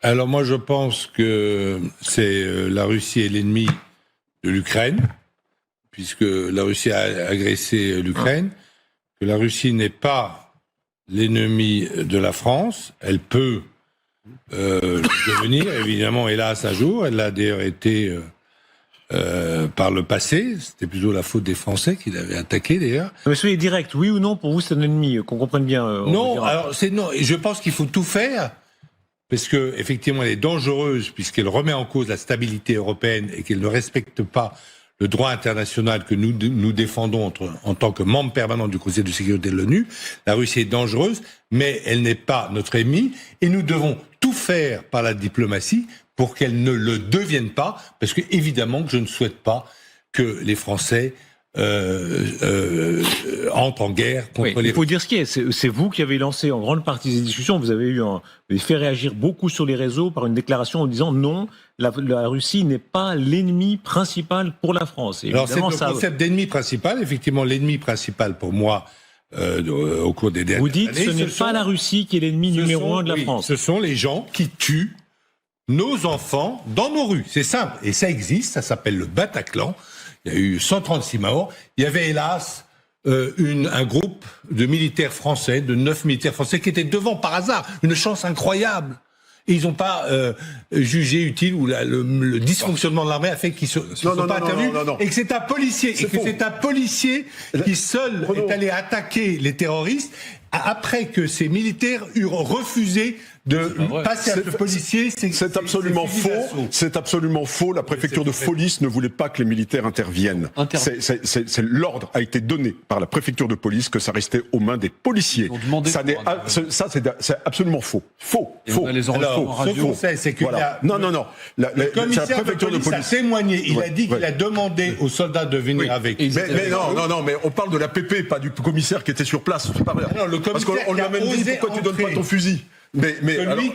Alors moi je pense que c'est la Russie est l'ennemi de l'Ukraine, puisque la Russie a agressé l'Ukraine, que la Russie n'est pas l'ennemi de la France, elle peut devenir, évidemment, hélas, un jour, elle l'a d'ailleurs été par le passé, c'était plutôt la faute des Français qui l'avaient attaqué d'ailleurs. Mais soyez direct, oui ou non, pour vous c'est un ennemi, qu'on comprenne bien. Non, alors c'est non, je pense qu'il faut tout faire, parce que effectivement elle est dangereuse, puisqu'elle remet en cause la stabilité européenne et qu'elle ne respecte pas le droit international que nous défendons en tant que membre permanent du Conseil de sécurité de l'ONU. La Russie est dangereuse, mais elle n'est pas notre ennemi, et nous devons tout faire par la diplomatie pour qu'elle ne le devienne pas, parce que évidemment que je ne souhaite pas que les Français entrent en guerre contre les... Il faut dire ce qui est. C'est vous qui avez lancé en grande partie des discussions. Vous avez fait réagir beaucoup sur les réseaux par une déclaration en disant non, la Russie n'est pas l'ennemi principal pour la France. Et alors c'est le concept d'ennemi principal. Effectivement, l'ennemi principal pour moi, au cours des dernières années... Vous dites que ce n'est pas la Russie qui est l'ennemi numéro 1 de la France. Ce sont les gens qui tuent nos enfants dans nos rues. C'est simple. Et ça existe, ça s'appelle le Bataclan. Il y a eu 136 morts. Il y avait hélas un groupe de militaires français, de 9 militaires français qui étaient devant par hasard. Une chance incroyable. Et ils n'ont pas jugé utile, ou le dysfonctionnement de l'armée a fait qu'ils ne sont pas intervenus. Et que c'est un policier, qui seul est allé attaquer les terroristes après que ces militaires eurent refusé de passer à ce policier. C'est absolument faux. C'est absolument faux. La préfecture de police ne voulait pas que les militaires interviennent. L'ordre a été donné par la préfecture de police que ça restait aux mains des policiers. C'est absolument faux. Faux. Alors, ce qu'on sait, c'est que voilà. le commissaire de police a témoigné. Il a dit qu'il a demandé aux soldats de venir avec. Mais on parle de la PP, pas du commissaire qui était sur place. C'est pas vrai. Parce qu'on lui a même dit pourquoi tu donnes pas ton fusil. Celui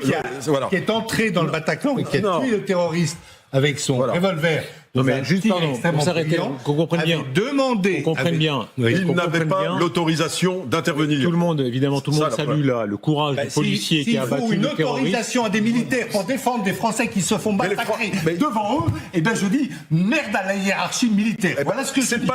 qui est entré dans le Bataclan et qui a tué le terroriste avec son revolver. Non mais juste pour s'arrêter, qu'on comprenne bien. Il n'avait pas l'autorisation d'intervenir. Tout le monde salue le courage du policier qui a battu le terroriste. S'il faut une autorisation à des militaires pour défendre des Français qui se font massacrer devant eux, eh bien je dis merde à la hiérarchie militaire. Voilà ce que je dis.